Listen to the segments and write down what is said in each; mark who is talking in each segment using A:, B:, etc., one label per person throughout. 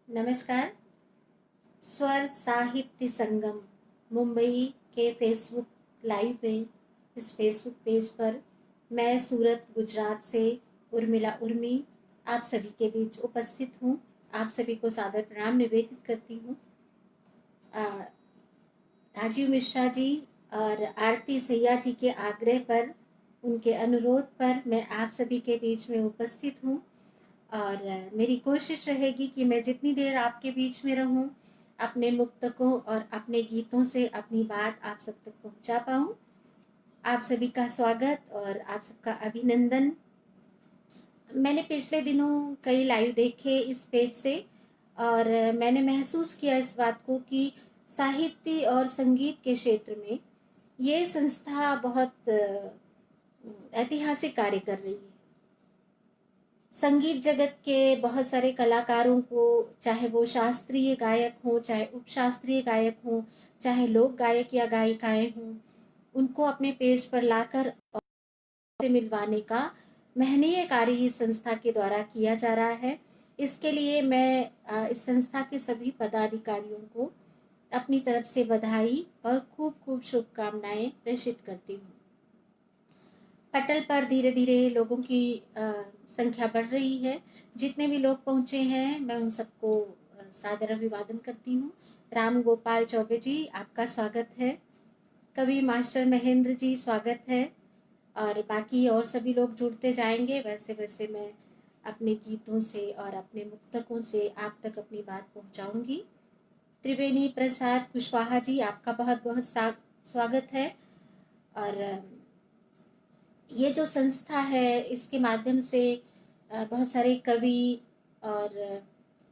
A: नमस्कार। स्वर साहित्य संगम मुंबई के फेसबुक लाइव में इस फेसबुक पेज पर मैं सूरत गुजरात से उर्मिला उर्मी आप सभी के बीच उपस्थित हूँ। आप सभी को सादर प्रणाम निवेदित करती हूँ। राजीव मिश्रा जी और आरती सैया जी के आग्रह पर, उनके अनुरोध पर मैं आप सभी के बीच में उपस्थित हूँ और मेरी कोशिश रहेगी कि मैं जितनी देर आपके बीच में रहूं, अपने मुक्तकों और अपने गीतों से अपनी बात आप सब तक पहुंचा पाऊं। आप सभी का स्वागत और आप सबका अभिनंदन। मैंने पिछले दिनों कई लाइव देखे इस पेज से और मैंने महसूस किया इस बात को कि साहित्य और संगीत के क्षेत्र में ये संस्था बहुत ऐतिहासिक कार्य कर रही है। संगीत जगत के बहुत सारे कलाकारों को, चाहे वो शास्त्रीय गायक हो, चाहे उपशास्त्रीय गायक हो, चाहे लोक गायक या गायिकाएं हों, उनको अपने पेज पर लाकर से मिलवाने का महनीय कार्य इस संस्था के द्वारा किया जा रहा है। इसके लिए मैं इस संस्था के सभी पदाधिकारियों को अपनी तरफ से बधाई और खूब खूब शुभकामनाएं प्रेषित करती हूँ। पटल पर धीरे धीरे लोगों की संख्या बढ़ रही है। जितने भी लोग पहुंचे हैं मैं उन सबको सादर अभिवादन करती हूँ। राम गोपाल चौबे जी, आपका स्वागत है। कवि मास्टर महेंद्र जी, स्वागत है। और बाकी और सभी लोग जुड़ते जाएंगे। वैसे वैसे मैं अपने गीतों से और अपने मुक्तकों से आप तक अपनी बात पहुंचाऊंगी। त्रिवेणी प्रसाद कुशवाहा जी, आपका बहुत बहुत स्वागत है। और ये जो संस्था है, इसके माध्यम से बहुत सारे कवि और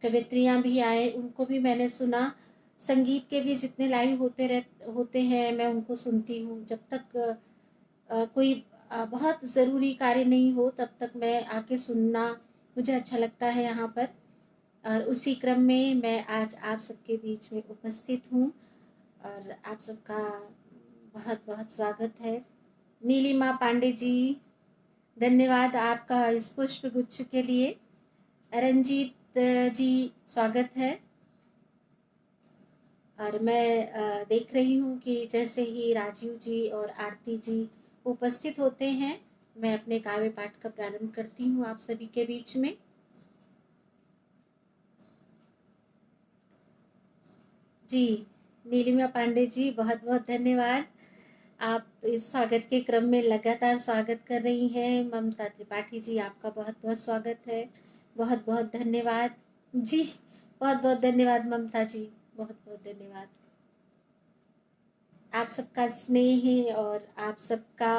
A: कवित्रियां भी आए, उनको भी मैंने सुना। संगीत के भी जितने लाइव होते हैं मैं उनको सुनती हूँ। जब तक कोई बहुत ज़रूरी कार्य नहीं हो तब तक मैं आके सुनना मुझे अच्छा लगता है यहाँ पर। और उसी क्रम में मैं आज आप सबके बीच में उपस्थित हूँ और आप सबका बहुत बहुत स्वागत है। नीलिमा पांडे जी, धन्यवाद आपका इस पुष्प गुच्छ के लिए। रंजीत जी, स्वागत है। और मैं देख रही हूँ कि जैसे ही राजीव जी और आरती जी उपस्थित होते हैं, मैं अपने काव्य पाठ का प्रारंभ करती हूँ आप सभी के बीच में। जी, नीलिमा पांडे जी, बहुत बहुत धन्यवाद। आप इस स्वागत के क्रम में लगातार स्वागत कर रही हैं। ममता त्रिपाठी जी, आपका बहुत बहुत स्वागत है। बहुत बहुत धन्यवाद जी, बहुत बहुत धन्यवाद ममता जी, बहुत बहुत धन्यवाद। आप सबका स्नेह और आप सबका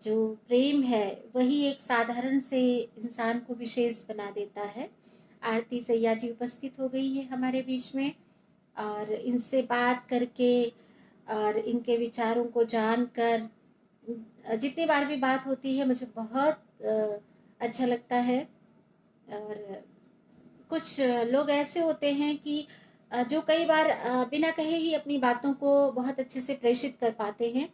A: जो प्रेम है वही एक साधारण से इंसान को विशेष बना देता है। आरती सैया जी उपस्थित हो गई है हमारे बीच में और इनसे बात करके और इनके विचारों को जानकर जितनी बार भी बात होती है मुझे बहुत अच्छा लगता है। और कुछ लोग ऐसे होते हैं कि जो कई बार बिना कहे ही अपनी बातों को बहुत अच्छे से प्रेषित कर पाते हैं।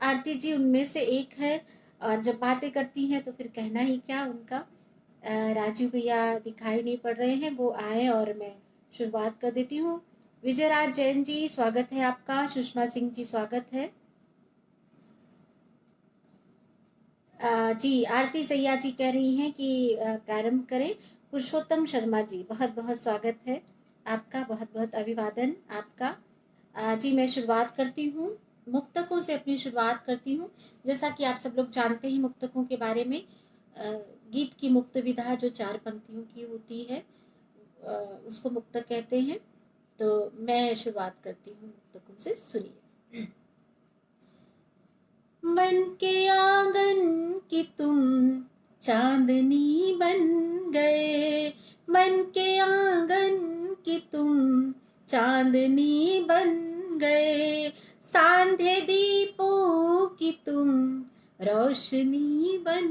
A: आरती जी उनमें से एक है और जब बातें करती हैं तो फिर कहना ही क्या उनका। राजू भैया दिखाई नहीं पड़ रहे हैं, वो आए और मैं शुरुआत कर देती हूँ। विजयराज जैन जी, स्वागत है आपका। सुषमा सिंह जी, स्वागत है। जी, आरती सैया जी कह रही हैं कि प्रारंभ करें। पुरुषोत्तम शर्मा जी, बहुत बहुत स्वागत है आपका, बहुत बहुत अभिवादन आपका। जी, मैं शुरुआत करती हूँ, मुक्तकों से अपनी शुरुआत करती हूँ। जैसा कि आप सब लोग जानते हैं मुक्तकों के बारे में, गीत की मुक्त विधा जो 4 पंक्तियों की होती है उसको मुक्तक कहते हैं। तो मैं शुरुआत करती हूँ मुक्तकों से, सुनिए। मन के आंगन की तुम चांदनी बन गए, मन के आंगन की तुम चांदनी बन गए, सांधे दीपों की तुम रोशनी बन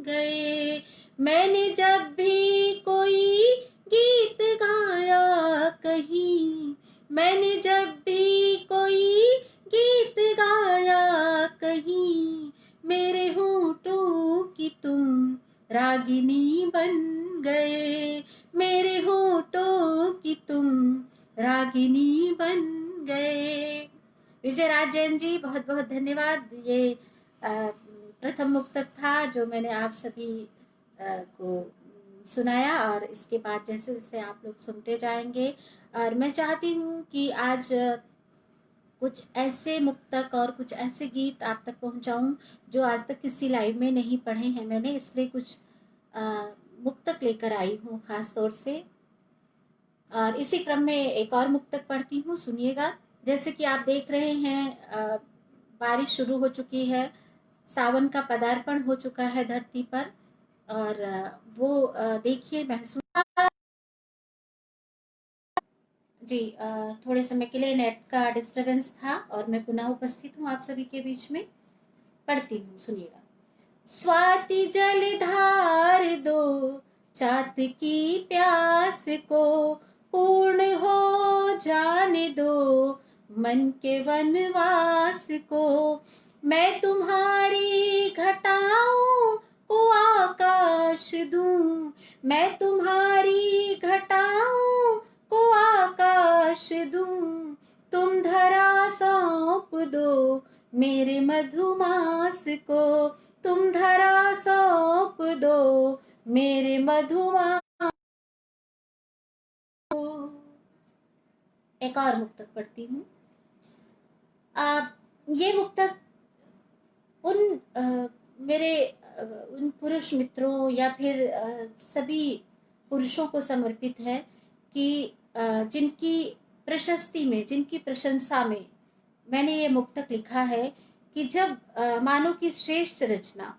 A: गए। मैंने जब भी कोई गीत गाया कहीं, मैंने जब भी कोई गीत गाया कहीं, मेरे होठों की तुम रागिनी बन गए, मेरे होठों विजय राज जैन जी, बहुत बहुत धन्यवाद। ये प्रथम मुक्तक था जो मैंने आप सभी को सुनाया, और इसके बाद जैसे जैसे आप लोग सुनते जाएंगे, और मैं चाहती हूँ कि आज कुछ ऐसे मुक्तक और कुछ ऐसे गीत आप तक पहुंचाऊं जो आज तक किसी लाइव में नहीं पढ़े हैं मैंने, इसलिए कुछ मुक्तक लेकर आई हूँ खास तौर से। और इसी क्रम में एक और मुक्तक पढ़ती हूँ, सुनिएगा। जैसे कि आप देख रहे हैं बारिश शुरू हो चुकी है, सावन का पदार्पण हो चुका है धरती पर, और वो देखिए महसूस जी। थोड़े समय के लिए नेट का डिस्टरबेंस था और मैं पुनः उपस्थित हूँ आप सभी के बीच में। पढ़ती हूँ, सुनिएगा। स्वाति जलधार दो, चात की प्यास को पूर्ण हो जाने दो, मन के वनवास को। मैं तुम्हारी घटाओं को आकाश दूं, मैं तुम्हारी घटाओं को आकाश दूं। तुम धरा सौंप दो मेरे मधुमास को, तुम धरा सौंप दो मेरे मधुमास को। एक और मुक्तक पढ़ती हूँ। ये मुक्तक उन मेरे उन पुरुष मित्रों या फिर सभी पुरुषों को समर्पित है कि जिनकी प्रशस्ति में, जिनकी प्रशंसा में मैंने ये मुक्तक लिखा है कि जब मानव की श्रेष्ठ रचना,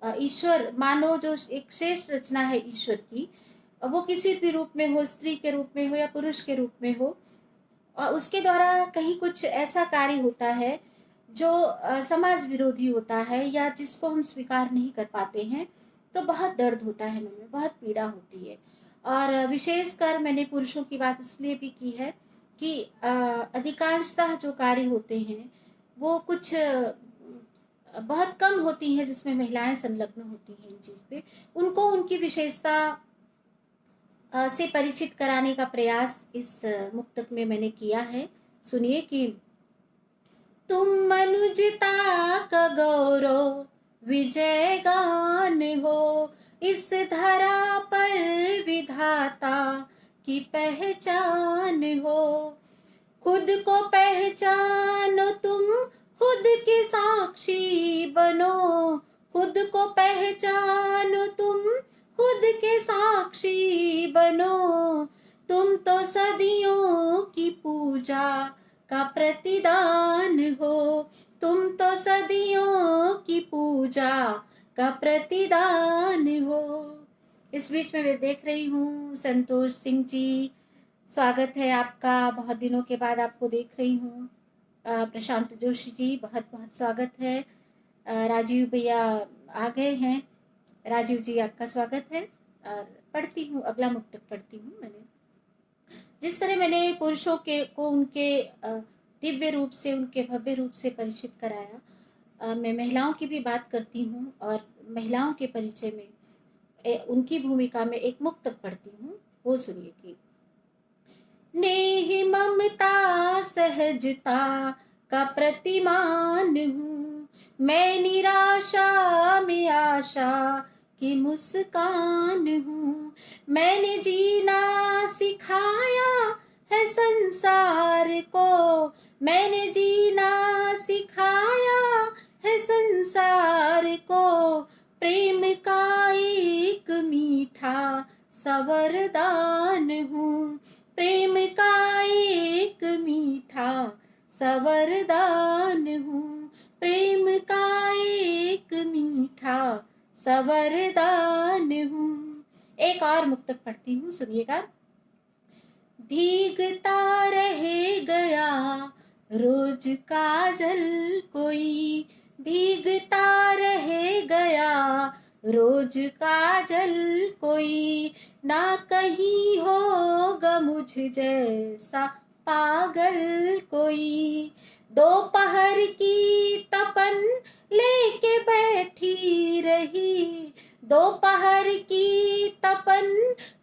A: ईश्वर, मानव जो एक श्रेष्ठ रचना है ईश्वर की, वो किसी भी रूप में हो, स्त्री के रूप में हो या पुरुष के रूप में हो, और उसके द्वारा कहीं कुछ ऐसा कार्य होता है जो समाज विरोधी होता है या जिसको हम स्वीकार नहीं कर पाते हैं, तो बहुत दर्द होता है मन में, बहुत पीड़ा होती है। और विशेषकर मैंने पुरुषों की बात इसलिए भी की है कि अधिकांशतः जो कार्य होते हैं वो कुछ बहुत कम होती हैं जिसमें महिलाएं संलग्न होती हैं इन चीज पे। उनको उनकी विशेषता से परिचित कराने का प्रयास इस मुक्तक में मैंने किया है। सुनिए कि तुम मनुजता का गौरव विजय गान हो, इस धरा पर विधाता की पहचान हो। खुद को पहचानो तुम, खुद के साक्षी बनो, खुद को पहचानो तुम, खुद के साक्षी बनो। तुम तो सदियों की पूजा का प्रतिदान हो, तुम तो सदियों की पूजा का प्रतिदान हो। इस बीच में मैं देख रही हूँ संतोष सिंह जी, स्वागत है आपका, बहुत दिनों के बाद आपको देख रही हूँ। प्रशांत जोशी जी, बहुत बहुत स्वागत है। राजीव भैया आ गए हैं, राजीव जी आपका स्वागत है। और पढ़ती हूँ, अगला मुक्तक पढ़ती हूँ। मैंने जिस तरह मैंने पुरुषों के को उनके दिव्य रूप से, उनके भव्य रूप से परिचित कराया, मैं महिलाओं की भी बात करती हूँ, और महिलाओं के परिचय में उनकी भूमिका में एक मुक्तक पढ़ती हूँ, वो सुनिए कि नेह ममता सहजता का प्रतिमान हूँ, मैं निराशा में आशा की मुस्कान हूँ। मैंने जीना सिखाया है संसार को, मैंने जीना सिखाया है संसार को। प्रेम का एक मीठा सा वरदान हूँ, प्रेम का एक मीठा सा वरदान हूँ, प्रेम का एक मीठा सा वरदान हूँ। एक और मुक्तक पढ़ती हूँ, सुनिएगा। भीगता रहे गया रोज काजल कोई, भीगता रहे गया रोज काजल कोई। ना कहीं होगा मुझ जैसा पागल कोई। दोपहर की तपन लेके बैठी रही, दोपहर की तपन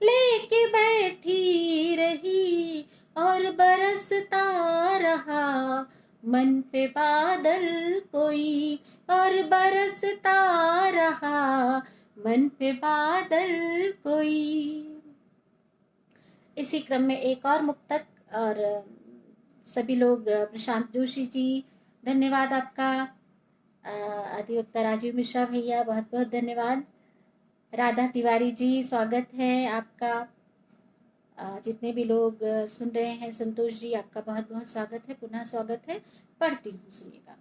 A: लेके बैठी रही, और बरसता रहा मन पे बादल कोई और बरसता रहा, मन पे बादल कोई। इसी क्रम में एक और मुक्तक, और सभी लोग, प्रशांत जोशी जी धन्यवाद आपका, अधिवक्ता राजीव मिश्रा भैया बहुत बहुत धन्यवाद, राधा तिवारी जी स्वागत है आपका, जितने भी लोग सुन रहे हैं, संतोष जी आपका बहुत बहुत स्वागत है, पुनः स्वागत है। पढ़ती हूँ, सुनिएगा।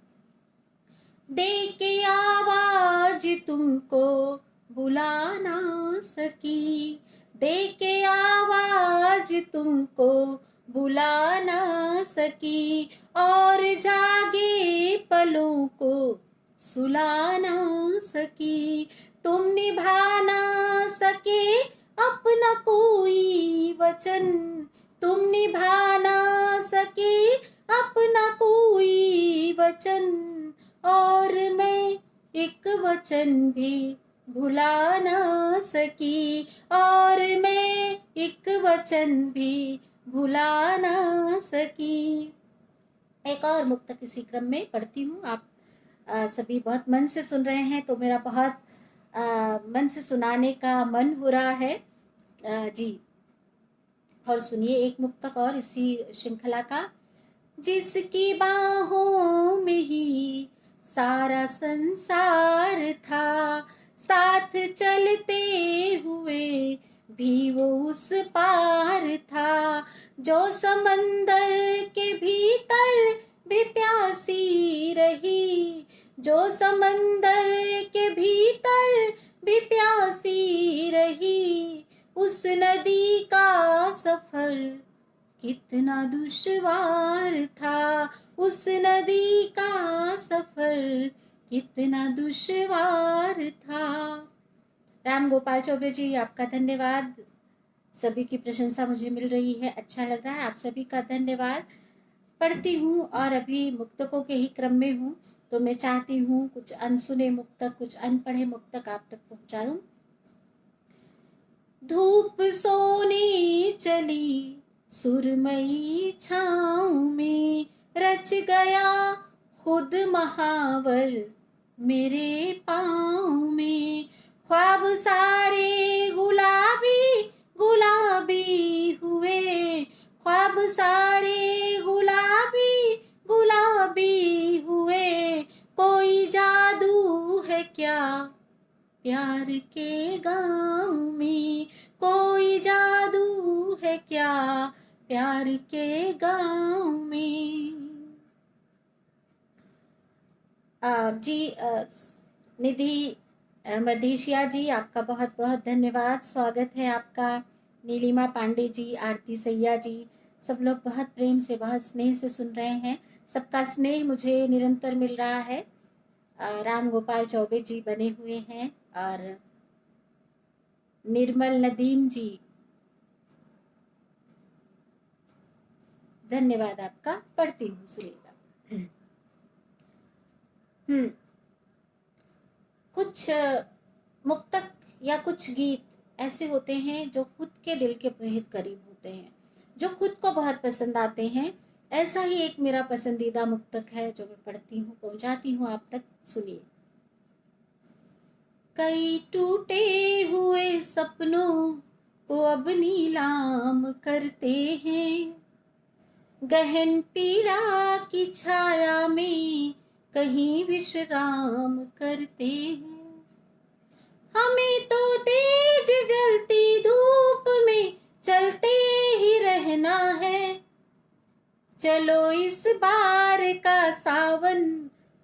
A: दे के आवाज तुमको बुला ना सकी, दे के आवाज तुमको बुला ना सकी, और जागे पलों को सुला ना सकी, तुम निभा ना सके अपना कोई वचन, तुम निभा ना सके अपना कोई वचन, और मैं एक वचन भी भुला ना सकी, और मैं एक वचन भी भुला ना सकी। एक और मुक्तक इसी क्रम में पढ़ती हूँ। आप सभी बहुत मन से सुन रहे हैं, तो मेरा बहुत मन से सुनाने का मन हो रहा है जी। और सुनिए एक मुक्तक और इसी श्रृंखला का। जिसकी बाहों में ही सारा संसार था, साथ चलते हुए भी वो उस पार था, जो समंदर के भीतर भी प्यासी रही, जो समंदर के भीतर भी प्यासी रही, उस नदी का सफर कितना दुश्वार था, उस नदी का सफर कितना दुश्वार था। राम गोपाल चौबे जी आपका धन्यवाद, सभी की प्रशंसा मुझे मिल रही है, अच्छा लग रहा है, आप सभी का धन्यवाद। पढ़ती हूँ और अभी मुक्तकों के ही क्रम में हूँ, तो मैं चाहती हूँ कुछ अनसुने मुक्तक, कुछ अनपढ़े मुक्तक आप तक पहुंचा दूं। धूप सोने चली सुरमई छाँव में, रच गया खुद महावर मेरे पाँव में, ख्वाब सारे गुलाबी गुलाबी हुए, ख्वाब सारे गुलाबी गुलाबी हुए, कोई जादू है क्या प्यार के गाँव में, कोई जादू है क्या प्यार के गाँव में। जी निधि मधेशिया जी आपका बहुत बहुत धन्यवाद, स्वागत है आपका। नीलिमा पांडे जी, आरती सैया जी, सब लोग बहुत प्रेम से, बहुत स्नेह से सुन रहे हैं, सबका स्नेह मुझे निरंतर मिल रहा है। राम गोपाल चौबे जी बने हुए हैं, और निर्मल नदीम जी धन्यवाद आपका। पढ़ती हूँ, सुनिएगा। कुछ मुक्तक या कुछ गीत ऐसे होते हैं जो खुद के दिल के बेहद करीब होते हैं, जो खुद को बहुत पसंद आते हैं। ऐसा ही एक मेरा पसंदीदा मुक्तक है जो मैं पढ़ती हूँ, पहुंचाती हूँ आप तक, सुनिए। कई टूटे हुए सपनों को अब नीलाम करते हैं, गहन पीड़ा की छाया में कहीं विश्राम करते हैं, हमें तो तेज जलती धूप में चलते ही रहना है, चलो इस बार का सावन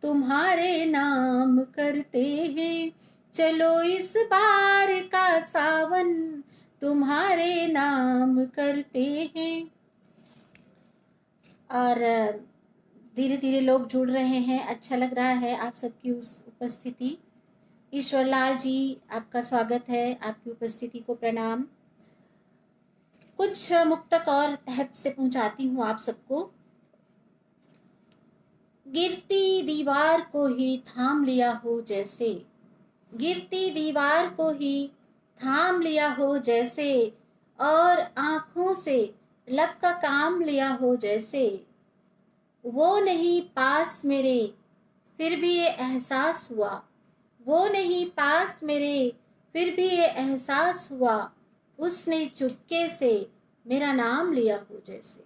A: तुम्हारे नाम करते हैं, चलो इस बार का सावन तुम्हारे नाम करते हैं। और धीरे धीरे लोग जुड़ रहे हैं, अच्छा लग रहा है आप सबकी उस उपस्थिति। ईश्वर लाल जी आपका स्वागत है, आपकी उपस्थिति को प्रणाम। कुछ मुक्तक और तहत से पहुंचाती हूँ आप सबको। गिरती दीवार को ही थाम लिया हो जैसे, गिरती दीवार को ही थाम लिया हो जैसे, और आंखों से लब का काम लिया हो जैसे, वो नहीं पास मेरे फिर भी ये एहसास हुआ, वो नहीं पास मेरे फिर भी ये एहसास हुआ, उसने चुपके से मेरा नाम लिया हो जैसे,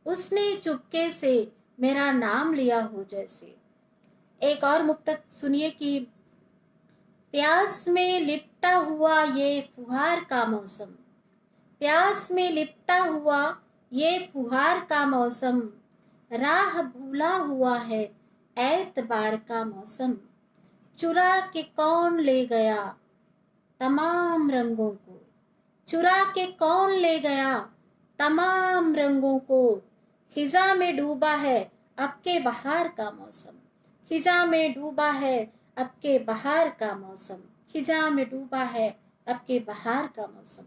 A: उसने चुपके से मेरा नाम लिया हो जैसे। एक और मुक्तक सुनिए कि प्यास में लिपटा हुआ ये फुहार का मौसम, प्यास में लिपटा हुआ ये फुहार का मौसम, राह भूला हुआ है एतबार का मौसम, चुरा के कौन ले गया तमाम रंगों को, चुरा के कौन ले गया तमाम रंगों को, खिजा में डूबा है अब के बहार का मौसम, खिजा में डूबा है अब के बहार का मौसम, खिजा में डूबा है अब के बहार का मौसम।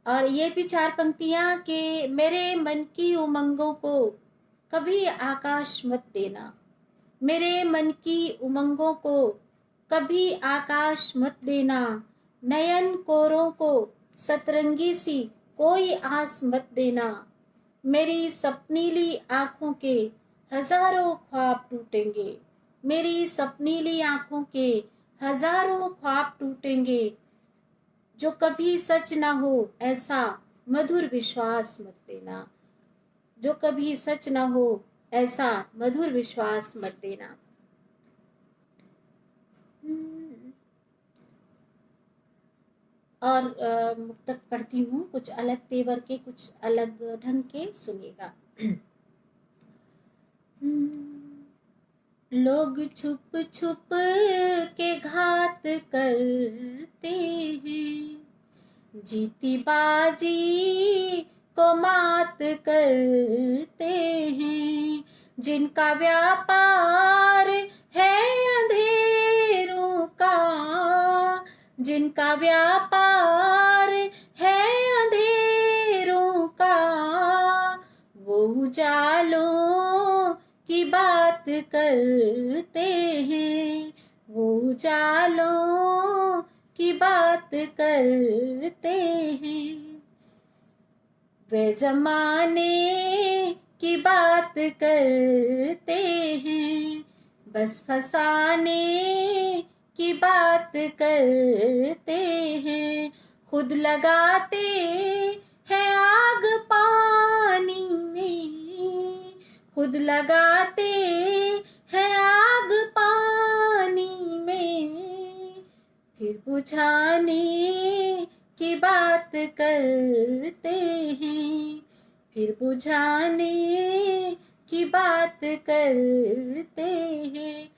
A: और ये भी चार पंक्तियां कि मेरे मन की उमंगों को कभी आकाश मत देना, मेरे मन की उमंगों को कभी आकाश मत देना, नयन कोरों को सतरंगी सी कोई आस मत देना, मेरी सपनीली आंखों के हजारों ख्वाब टूटेंगे, मेरी सपनीली आंखों के हजारों ख्वाब टूटेंगे, जो कभी सच ना हो ऐसा मधुर विश्वास मत देना, जो कभी सच ना हो ऐसा मधुर विश्वास मत देना। और मुक्तक पढ़ती हूँ, कुछ अलग तेवर के, कुछ अलग ढंग के, सुनिएगा। लोग छुप छुप के घात करते हैं, जीती बाजी को मात करते हैं, जिनका व्यापार है अंधेरों का, जिनका व्यापार है अंधेरों का, वो उजालों की बात करते हैं, वो उजालों की बात करते हैं, वे जमाने की बात करते हैं, बस फसाने की बात करते हैं, खुद लगाते हैं आग पानी में, खुद लगाते हैं आग पानी में, फिर बुझाने की बात करते हैं, फिर बुझाने की बात करते हैं।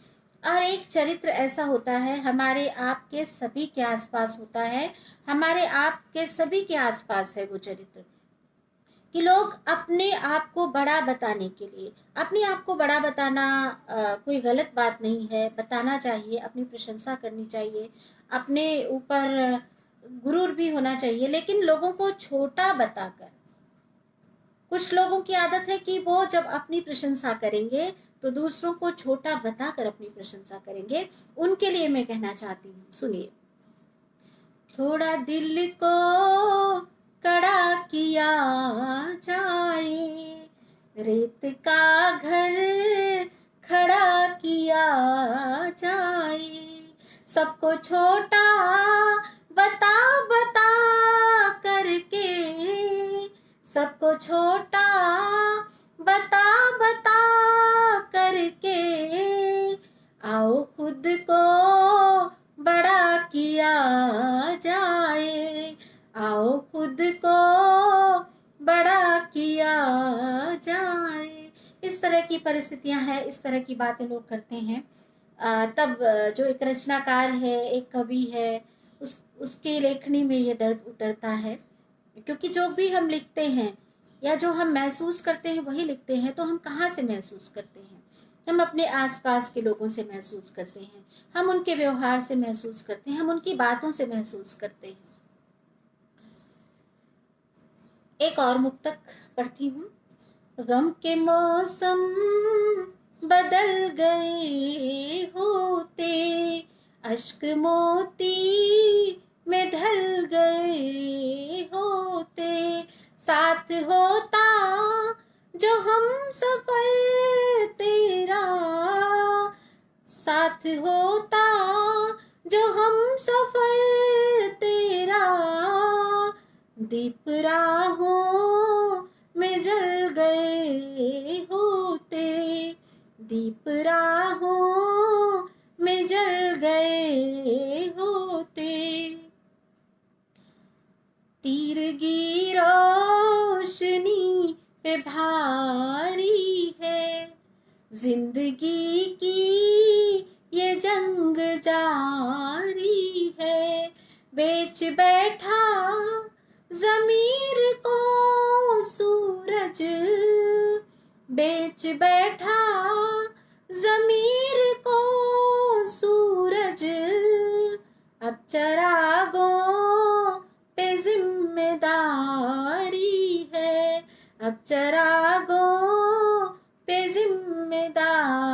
A: और एक चरित्र ऐसा होता है, हमारे आपके सभी के आसपास होता है, हमारे आपके सभी के आसपास है वो चरित्र, कि लोग अपने आप को बड़ा बताने के लिए, अपने आप को बड़ा बताना कोई गलत बात नहीं है, बताना चाहिए, अपनी प्रशंसा करनी चाहिए, अपने ऊपर गुरूर भी होना चाहिए, लेकिन लोगों को छोटा बताकर, कुछ लोगों की आदत है कि वो जब अपनी प्रशंसा करेंगे तो दूसरों को छोटा बताकर अपनी प्रशंसा करेंगे। उनके लिए मैं कहना चाहती हूँ, सुनिए। थोड़ा दिल को कड़ा किया जाए, रेत का घर खड़ा किया जाए, सबको छोटा बता बता करके, सबको छोटा बता बता करके, आओ खुद को बड़ा किया जाए, आओ खुद को बड़ा किया जाए। इस तरह की परिस्थितियां हैं, इस तरह की बातें लोग करते हैं। तब जो एक रचनाकार है, एक कवि है, उसके लेखनी में ये दर्द उतरता है, क्योंकि जो भी हम लिखते हैं या जो हम महसूस करते हैं वही लिखते हैं। तो हम कहाँ से महसूस करते हैं? हम अपने आसपास के लोगों से महसूस करते हैं, हम उनके व्यवहार से महसूस करते हैं, हम उनकी बातों से महसूस करते हैं। एक और मुक्तक पढ़ती हूँ। गम के मौसम बदल गए होते, अश्क मोती में ढल गए होते, साथ होता जो हम सफर तेरा साथ होता, जो हम सफर तेरा दीप राहों में जल गए होते, दीप राहों में जल गए होते। तीरगी रोशनी पे भारी है जिंदगी की ये जंग जारी है, बेच बैठा ज़मीर को सूरज, बेच बैठा ज़मीर को सूरज, अब चरागों पे जिम्मेदारी है, अब चरागों पे जिम्मेदारी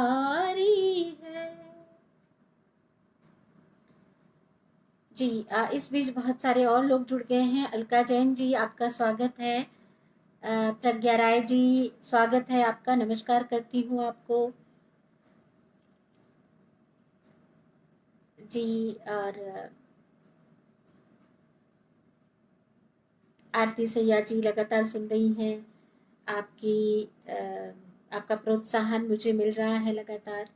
A: है। जी इस बीच बहुत सारे और लोग जुड़ गए हैं। अलका जैन जी आपका स्वागत है, प्रज्ञा राय जी स्वागत है आपका, नमस्कार करती हूँ आपको जी। और आरती सैया जी लगातार सुन रही हैं, आपका प्रोत्साहन मुझे मिल रहा है लगातार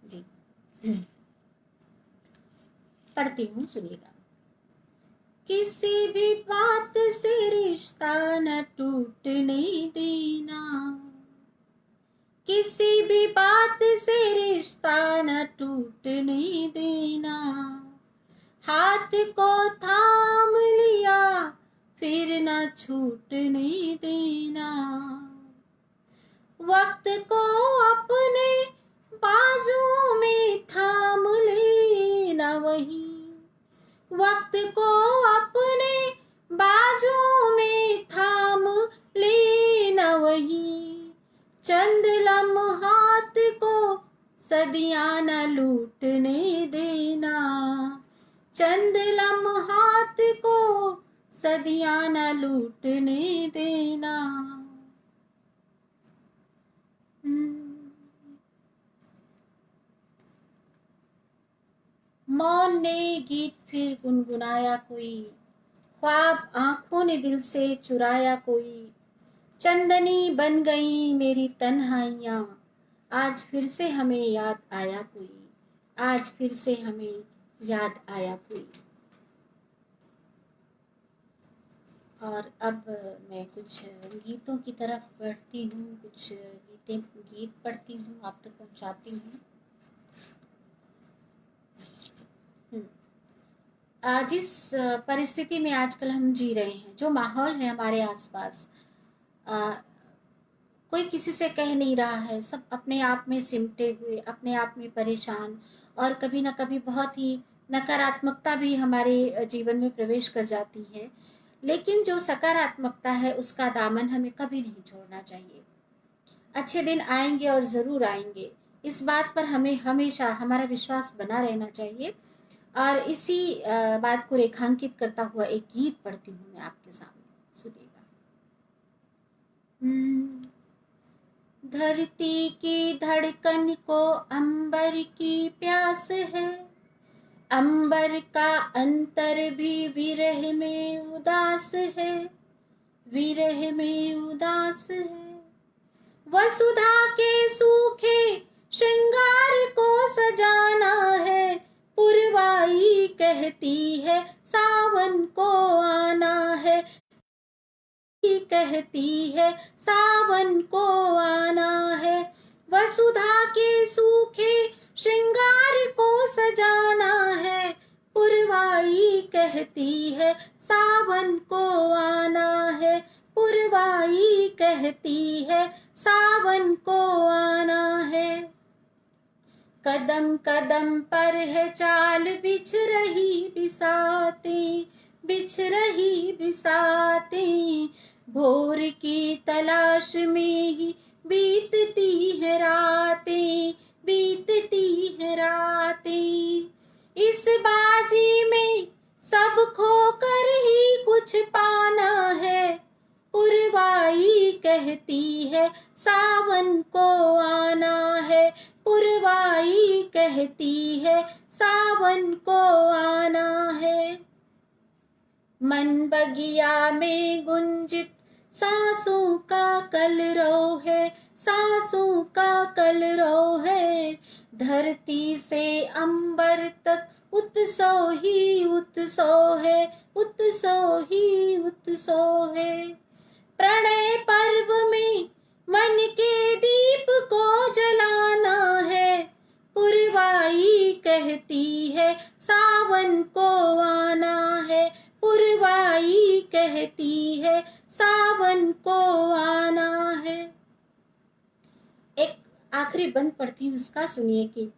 A: जी। पढ़ती हूँ, सुनिएगा। किसी भी बात से रिश्ता न टूटने देना, किसी भी बात से रिश्ता न टूटने देना, हाथ को थाम लिया फिर न छूटने देना, वक्त को अपने बाजू में थाम लेना, वही वक्त को अपने बाजू में थाम लेना, वही चंद लम्हात को सदियां न लूटने देना, चंद लम्हात को सदियां न लूटने देना। मौन ने गीत फिर गुनगुनाया कोई, ख्वाब आंखों ने दिल से चुराया कोई, चंदनी बन गई मेरी तन्हाइयां, आज फिर से हमें याद आया कोई, आज फिर से हमें याद आया कोई। और अब मैं कुछ गीतों की तरफ बढ़ती हूँ, कुछ गीत पढ़ती हूँ, आप तक पहुँचाती हूँ। जिस परिस्थिति में आजकल हम जी रहे हैं, जो माहौल है हमारे आसपास, कोई किसी से कह नहीं रहा है, सब अपने आप में सिमटे हुए, अपने आप में परेशान, और कभी ना कभी बहुत ही नकारात्मकता भी हमारे जीवन में प्रवेश कर जाती है। लेकिन जो सकारात्मकता है उसका दामन हमें कभी नहीं छोड़ना चाहिए। अच्छे दिन आएंगे और ज़रूर आएंगे, इस बात पर हमें हमेशा हमारा विश्वास बना रहना चाहिए। और इसी बात को रेखांकित करता हुआ एक गीत पढ़ती हूँ मैं आपके सामने, सुनिएगा। धरती की धड़कन को अंबर की प्यास है, अंबर का अंतर भी विरह में उदास है, विरह में उदास है। वसुधा के सूखे श्रृंगार को सजाना है, पुरवाई कहती है सावन को आना है, कहती है सावन को आना है। वसुधा के सूखे श्रृंगार को सजाना है, पुरवाई कहती है सावन को आना है, पुरवाई कहती है सावन को आना है। कदम कदम पर है चाल बिछ रही बिसाते, बिछ रही बिसाते, भोर की तलाश में ही बीतती है रातें, बीतती है रातें। इस बाजी में सब खो कर ही कुछ पाना है, कहती है सावन को आना है, पुरवाई कहती है सावन को आना है। मन बगिया में गुंजित सांसों का कलरव है, सांसों का कलरव है। धरती से अंबर तक उत्सव ही उत्सव है, उत्सव ही उत्सव है। प्रणय पर्व में मन के दीप को जलाना है, पुरवाई कहती है सावन को आना है, पुरवाई कहती है सावन को आना है। एक आखिरी बंद पढ़ती हूँ, उसका सुनिए कि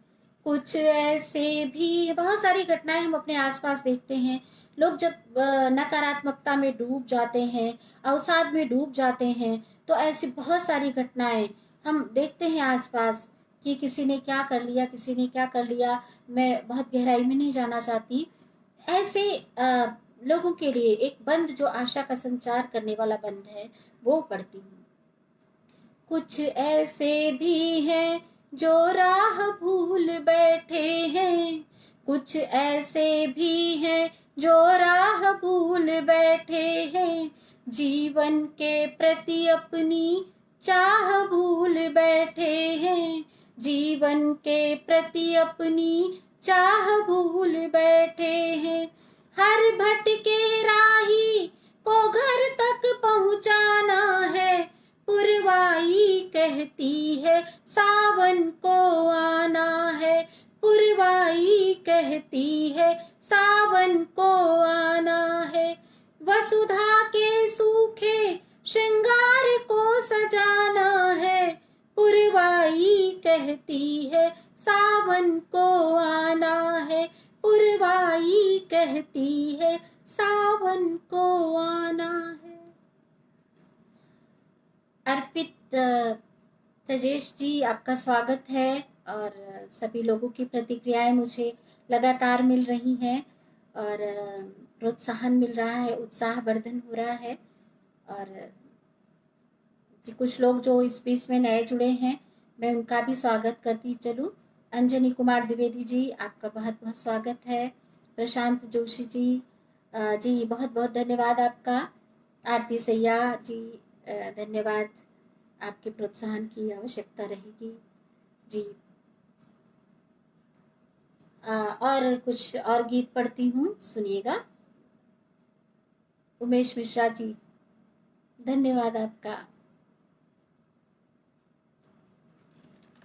A: कुछ ऐसे भी बहुत सारी घटनाएं हम अपने आसपास देखते हैं। लोग जब नकारात्मकता में डूब जाते हैं, अवसाद में डूब जाते हैं, तो ऐसी बहुत सारी घटनाएं हम देखते हैं आसपास कि किसी ने क्या कर लिया, किसी ने क्या कर लिया। मैं बहुत गहराई में नहीं जाना चाहती। ऐसे लोगों के लिए एक बंद जो आशा का संचार करने वाला बंद है वो पढ़ती हूँ। कुछ ऐसे भी हैं जो राह भूल बैठे हैं, कुछ ऐसे भी हैं जो राह भूल बैठे हैं। जीवन के प्रति अपनी चाह भूल बैठे हैं, जीवन के प्रति अपनी चाह भूल बैठे हैं। हर भटके राही को घर तक पहुंचाना है, पुरवाई कहती है सावन को आना है, पुरवाई कहती है सावन को आना है। वसुधा के सूखे श्रृंगार को सजाना है, पुरवाई कहती है सावन को आना है, पुरवाई कहती है सावन को आना है। अर्पित तजेश जी, आपका स्वागत है। और सभी लोगों की प्रतिक्रियाएं मुझे लगातार मिल रही हैं और प्रोत्साहन मिल रहा है, उत्साहवर्धन हो रहा है। और कुछ लोग जो इस बीच में नए जुड़े हैं, मैं उनका भी स्वागत करती चलूं। अंजनी कुमार द्विवेदी जी, आपका बहुत बहुत स्वागत है। प्रशांत जोशी जी, जी बहुत बहुत धन्यवाद आपका। आरती सैया जी, धन्यवाद, आपके प्रोत्साहन की आवश्यकता रहेगी जी। और कुछ और गीत पढ़ती हूँ, सुनिएगा। उमेश मिश्रा जी, धन्यवाद आपका।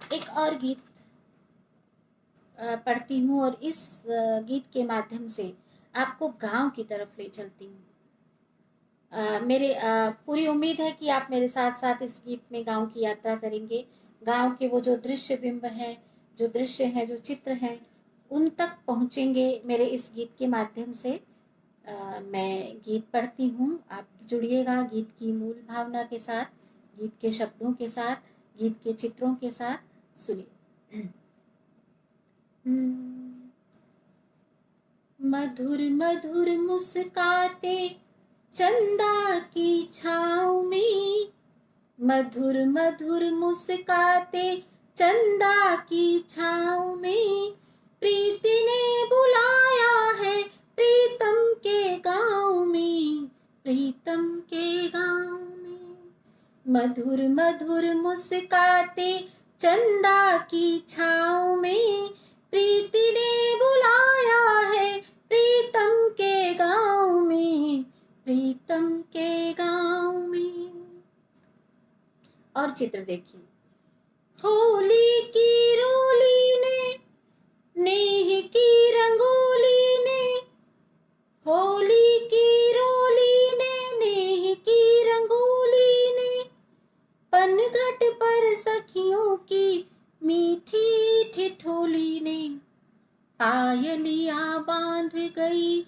A: एक और गीत पढ़ती हूँ और इस गीत के माध्यम से आपको गांव की तरफ ले चलती हूँ। मेरे पूरी उम्मीद है कि आप मेरे साथ साथ इस गीत में गांव की यात्रा करेंगे। गांव के वो जो दृश्य बिंब हैं, जो दृश्य हैं, जो चित्र हैं, उन तक पहुँचेंगे मेरे इस गीत के माध्यम से। मैं गीत पढ़ती हूँ, आप जुड़िएगा गीत की मूल भावना के साथ, गीत के शब्दों के साथ, गीत के चित्रों के साथ। सुनिए। मधुर मधुर मुस्काते चंदा की छाँव में, मधुर मधुर मुस्काते चंदा की छाँव में, प्रीति ने बुलाया है प्रीतम के गाँव में, प्रीतम के गाँव में। मधुर मधुर मुस्काते चंदा की छाँव में, प्रीति ने बुलाया है प्रीतम के गाँव में, प्रीतम के गाँव में। और चित्र देखिए। होली की रोली ने, नेह की रंगोली ने, होली की रोली ने, नेह की रंगोली ने, पनघट पर सखियों की मीठी ठिठोली ने, पायलियां बांध गई,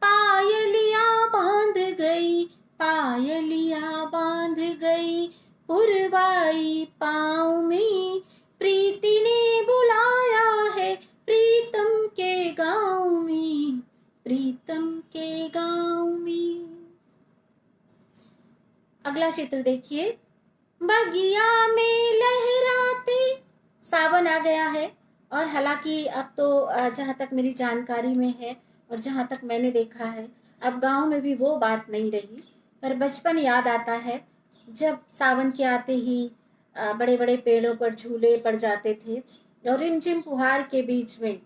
A: पायलियां बांध गई, पायलियां बांध गई, पुरवाई पाँव में, प्रीति ने बुलाया है प्रीतम के गाँव में, प्रीतम के गाँव में। अगला चित्र देखिए। बगिया में लहराते, सावन आ गया है। और हालांकि अब तो जहाँ तक मेरी जानकारी में है और जहाँ तक मैंने देखा है, अब गांव में भी वो बात नहीं रही। पर बचपन याद आता है जब सावन के आते ही बड़े बड़े पेड़ों पर झूले पड़ जाते थे और रिमझिम फुहार के बीच में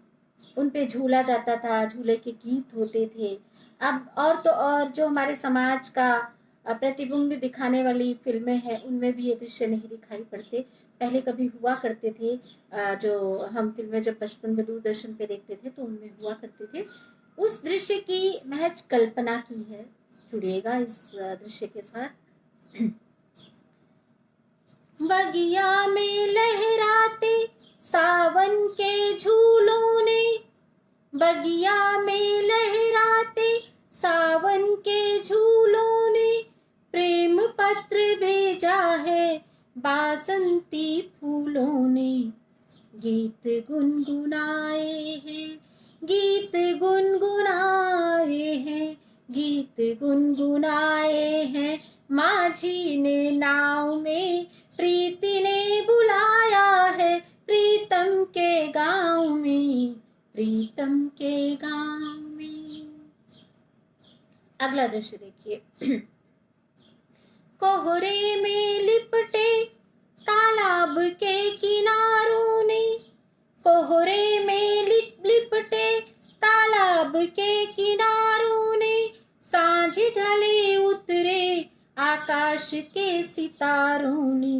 A: उन पे झूला जाता था, झूले के गीत होते थे। अब और तो और जो हमारे समाज का प्रतिबिंब दिखाने वाली फिल्में हैं, उनमें भी ये दृश्य नहीं दिखाई पड़ते। पहले कभी हुआ करते थे, जो हम फिल्में जब बचपन में दूरदर्शन पे देखते थे तो उनमें हुआ करते थे। उस दृश्य की महज कल्पना की है। जुड़िएगा इस दृश्य के साथ। बगिया में लहराते सावन के झूलों ने, बगिया में लहराते सावन के झूलों ने, प्रेम पत्र भेजा है बासंती फूलों ने। गीत गुनगुनाए हैं, गीत गुनगुनाए हैं, गीत गुनगुनाए हैं, माझी ने नाव में प्रीति ने बुलाया है, प्रीतम के गांव में, प्रीतम के गांव में। अगला दृश्य देखिए। कोहरे में लिपटे तालाब के किनारों ने, कोहरे में लिपटे तालाब के किनारों ने, सांझ ढले उतरे आकाश के सितारों ने।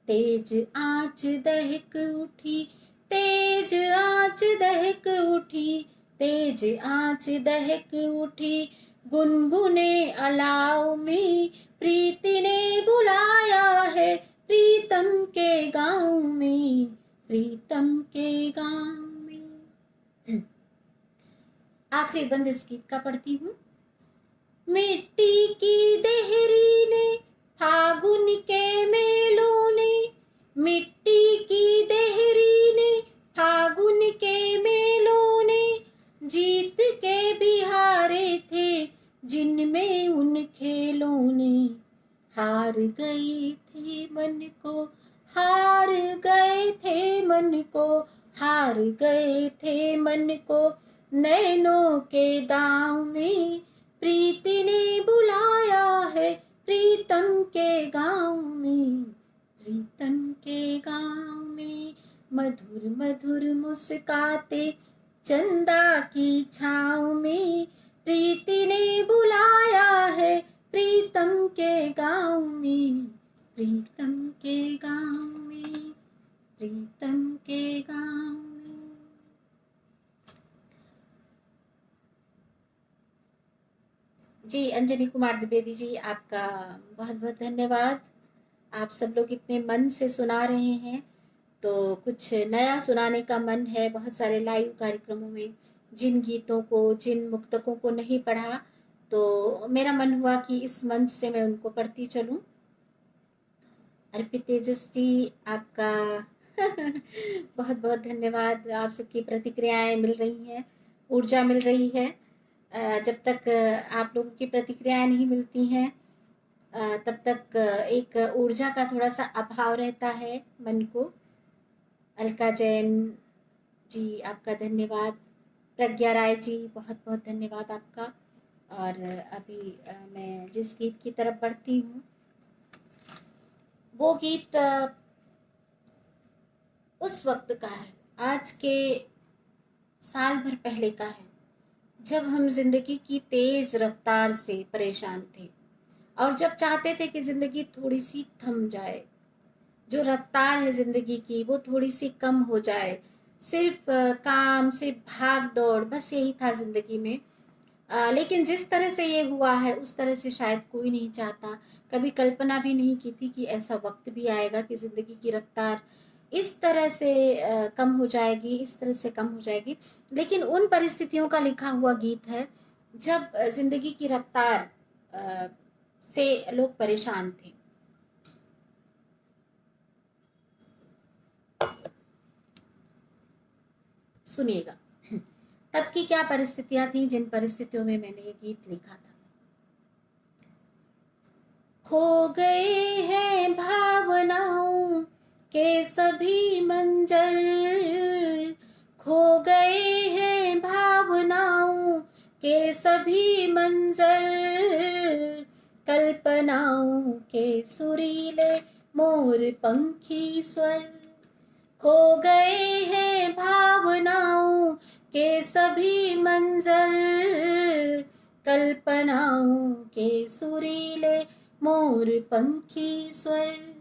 A: तेज आंच दहक उठी, तेज आंच दहक उठी, तेज आंच दहक उठी, गुनगुने अलाव में प्रीति ने बुलाया है, प्रीतम के गांव में, प्रीतम के गांव में। आखिरी बंद इस गीत का पढ़ती हूँ। मिट्टी की देहरी ने फागुन के मेलों ने, मिट्टी की देहरी ने फागुन के मेलों ने, जीत के बिहारे थे जिनमें उन खेलों ने। हार गए थे मन को, हार गए थे मन को, हार गए थे मन को, नैनों के दाव में प्रीति ने बुलाया है, प्रीतम के गांव में, प्रीतम के गांव में। मधुर मधुर मुस्काते चंदा की छाँव में प्रीति ने बुलाया है, प्रीतम के गांव में, प्रीतम के गांव में, प्रीतम के गांव में। जी अंजनी कुमार द्विवेदी जी, आपका बहुत बहुत धन्यवाद। आप सब लोग इतने मन से सुना रहे हैं, तो कुछ नया सुनाने का मन है। बहुत सारे लाइव कार्यक्रमों में जिन गीतों को, जिन मुक्तकों को नहीं पढ़ा, तो मेरा मन हुआ कि इस मंच से मैं उनको पढ़ती चलूं। अर्पित तेजस जी, आपका बहुत बहुत धन्यवाद। आप सबकी प्रतिक्रियाएं मिल रही हैं, ऊर्जा मिल रही है। जब तक आप लोगों की प्रतिक्रियाएं नहीं मिलती हैं, तब तक एक ऊर्जा का थोड़ा सा अभाव रहता है मन को। अलका जैन जी, आपका धन्यवाद। प्रज्ञा राय जी, बहुत बहुत धन्यवाद आपका। और अभी मैं जिस गीत की तरफ बढ़ती हूँ, वो गीत उस वक्त का है, आज के साल भर पहले का है, जब हम जिंदगी की तेज रफ्तार से परेशान थे और जब चाहते थे कि जिंदगी थोड़ी सी थम जाए, जो रफ्तार है जिंदगी की वो थोड़ी सी कम हो जाए। सिर्फ काम, सिर्फ भाग दौड़, बस यही था जिंदगी में। लेकिन जिस तरह से ये हुआ है उस तरह से शायद कोई नहीं चाहता। कभी कल्पना भी नहीं की थी कि ऐसा वक्त भी आएगा कि जिंदगी की रफ्तार इस तरह से कम हो जाएगी, इस तरह से कम हो जाएगी। लेकिन उन परिस्थितियों का लिखा हुआ गीत है जब जिंदगी की रफ्तार से लोग परेशान थे। सुनिएगा तब की क्या परिस्थितियां थी जिन परिस्थितियों में मैंने ये गीत लिखा था। खो गए हैं भावनाओं के सभी मंजर, खो गए हैं भावनाओं के सभी मंजर, कल्पनाओं के सुरीले मोर पंखी स्वर, खो गए हैं भावनाओं के सभी मंजर, कल्पनाओं के सुरीले मोर पंखी स्वर।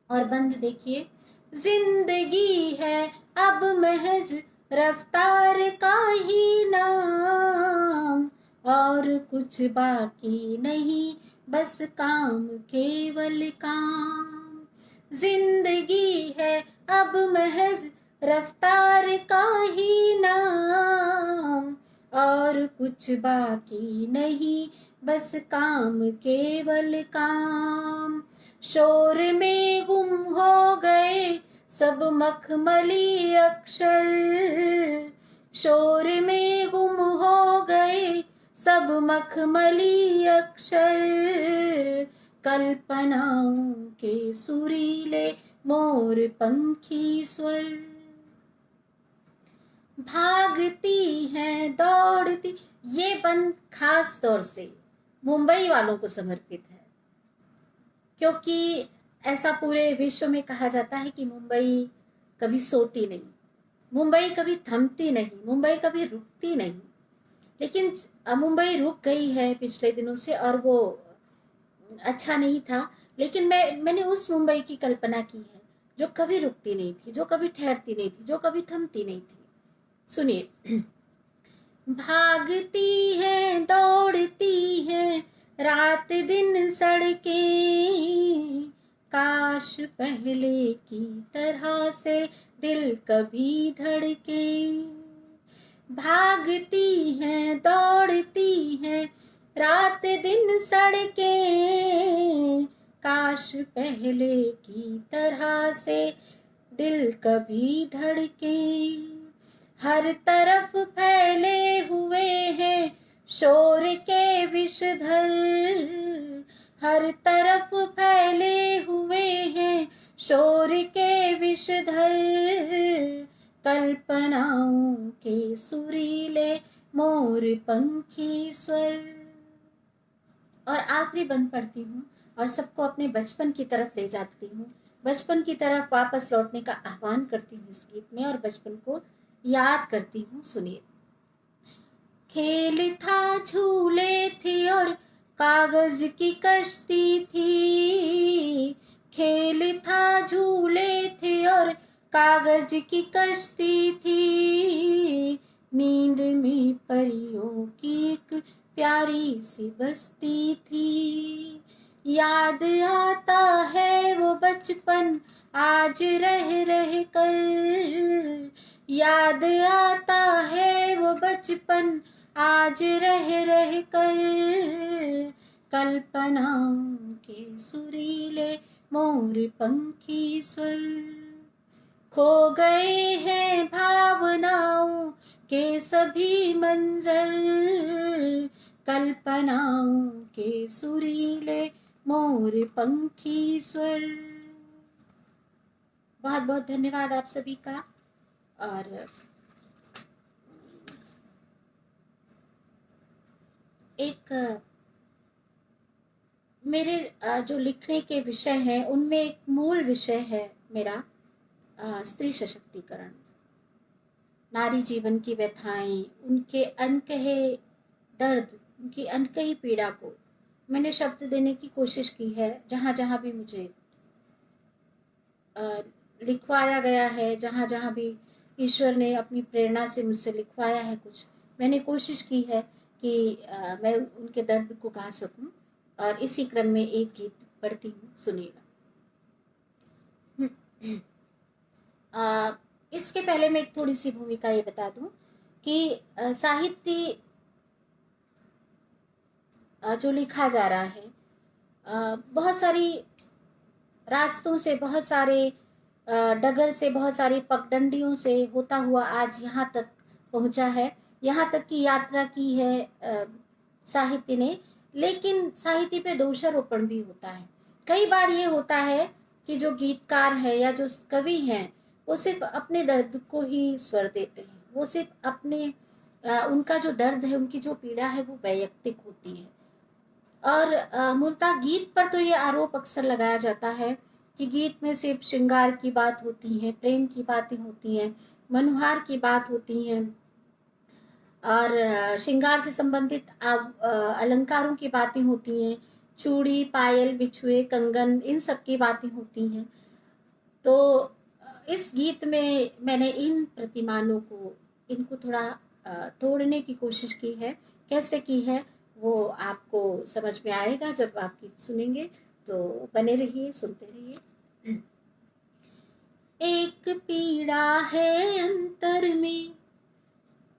A: और बंद देखिए, जिंदगी है अब महज रफ्तार का ही नाम, और कुछ बाकी नहीं बस काम केवल काम। जिंदगी है अब महज रफ्तार का ही नाम, और कुछ बाकी नहीं बस काम केवल काम। शोर में गुम हो गए सब मखमली अक्षर, शोर में गुम हो गए सब मखमली अक्षर, कल्पनाओं के सुरीले मोर पंखी स्वर। भागती है दौड़ती, ये बंद खास तौर से मुंबई वालों को समर्पित है, क्योंकि ऐसा पूरे विश्व में कहा जाता है कि मुंबई कभी सोती नहीं, मुंबई कभी थमती नहीं, मुंबई कभी रुकती नहीं। लेकिन मुंबई रुक गई है पिछले दिनों से, और वो अच्छा नहीं था। लेकिन मैंने उस मुंबई की कल्पना की है जो कभी रुकती नहीं थी, जो कभी ठहरती नहीं थी, जो कभी थमती नहीं थी। सुनिए, भागती है दौड़ती है रात दिन सड़कें, काश पहले की तरह से दिल कभी धड़के। भागती है दौड़ती है रात दिन सड़कें, काश पहले की तरह से दिल कभी धड़के। हर तरफ फैले हुए हैं शोर के विषधर, हर तरफ फैले हुए हैं शोर के विषधर, कल्पनाओं के सुरीले मोर पंखी स्वर। और आखिरी बंद पढ़ती हूँ और सबको अपने बचपन की तरफ ले जाती हूँ, बचपन की तरफ वापस लौटने का आह्वान करती हूँ इस गीत में, और बचपन को याद करती हूँ। सुनिए, खेल था झूले थे और कागज की कश्ती थी, खेल था झूले थे और कागज की कश्ती थी, नींद में परियों की एक प्यारी सी बस्ती थी। याद आता है वो बचपन आज रह रह कर, याद आता है वो बचपन आज रह रह कर, कल्पनाओं के सुरीले मोर पंखी स्वर। खो गए हैं भावनाओं के सभी मंजर, कल्पनाओं के सुरीले मोर पंखी स्वर। बहुत बहुत धन्यवाद आप सभी का। और एक मेरे जो लिखने के विषय हैं उनमें एक मूल विषय है मेरा स्त्री सशक्तिकरण, नारी जीवन की व्यथाएं, उनके अनकहे दर्द, उनकी अनकही पीड़ा को मैंने शब्द देने की कोशिश की है। जहाँ जहाँ भी मुझे लिखवाया गया है, जहाँ जहाँ भी ईश्वर ने अपनी प्रेरणा से मुझसे लिखवाया है कुछ, मैंने कोशिश की है कि मैं उनके दर्द को गा सकूं। और इसी क्रम में एक गीत पढ़ती हूँ, सुनिएगा। इसके पहले मैं एक थोड़ी सी भूमिका ये बता दूं कि साहित्य जो लिखा जा रहा है बहुत सारी रास्तों से, बहुत सारे डगर से, बहुत सारी पगडंडियों से होता हुआ आज यहाँ तक पहुँचा है। यहाँ तक की यात्रा की है साहित्य ने, लेकिन साहित्य पे दोषारोपण भी होता है। कई बार ये होता है कि जो गीतकार है या जो कवि हैं वो सिर्फ अपने दर्द को ही स्वर देते हैं, वो सिर्फ अपने उनका जो दर्द है, उनकी जो पीड़ा है वो वैयक्तिक होती है। और मूलतः गीत पर तो ये आरोप अक्सर लगाया जाता है कि गीत में सिर्फ श्रृंगार की बात होती है, प्रेम की बातें होती हैं, मनुहार की बात होती हैं, और श्रृंगार से संबंधित अलंकारों की बातें होती हैं, चूड़ी, पायल, बिछुए, कंगन, इन सब की बातें होती हैं। तो इस गीत में मैंने इन प्रतिमानों को, इनको थोड़ा तोड़ने की कोशिश की है। कैसे की है वो आपको समझ में आएगा जब आप गीत सुनेंगे, तो बने रहिए, सुनते रहिए। एक पीड़ा है अंतर में,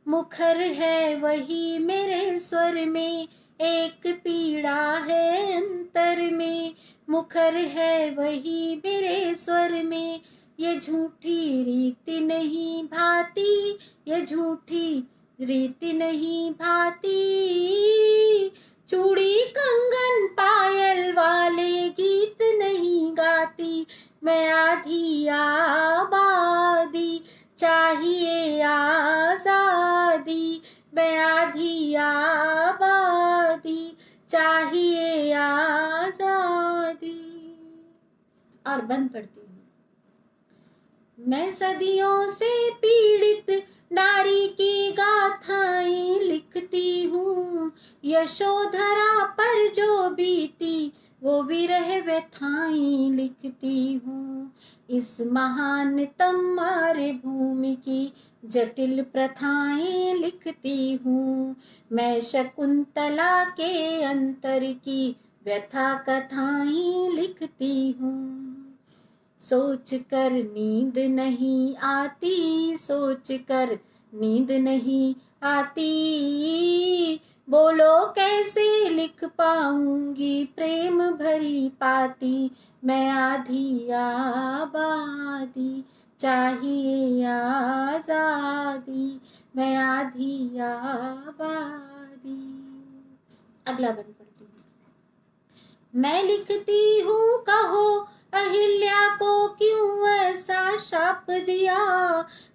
A: मुखर है वही मेरे स्वर में। एक पीड़ा है अंतर में, मुखर है वही मेरे स्वर में। ये झूठी रीति नहीं भाती, ये झूठी रीति नहीं भाती। चूड़ी कंगन पायल वाले गीत नहीं गाती। मैं आधी आबादी चाहिए आजादी, मैं आधी आबादी चाहिए आजादी। और बंद पड़ती हूँ। मैं सदियों से पीड़ित नारी की गाथाएं लिखती हूँ। यशोधरा पर जो बीती वो विरह व्यथाएं लिखती हूँ। इस महानतम मातृभूमि की जटिल प्रथाएं लिखती हूँ। मैं शकुंतला के अंतर की व्यथा कथाएं लिखती हूँ। सोच कर नींद नहीं आती, सोच कर नींद नहीं आती। बोलो कैसे लिख पाऊंगी प्रेम भरी पाती। मैं आधी आबादी चाहिए आजादी, मैं आधी आबादी। अगला बंद पढ़ती हूँ। मैं लिखती हूँ कहो अहिल्या को क्यों ऐसा शाप दिया।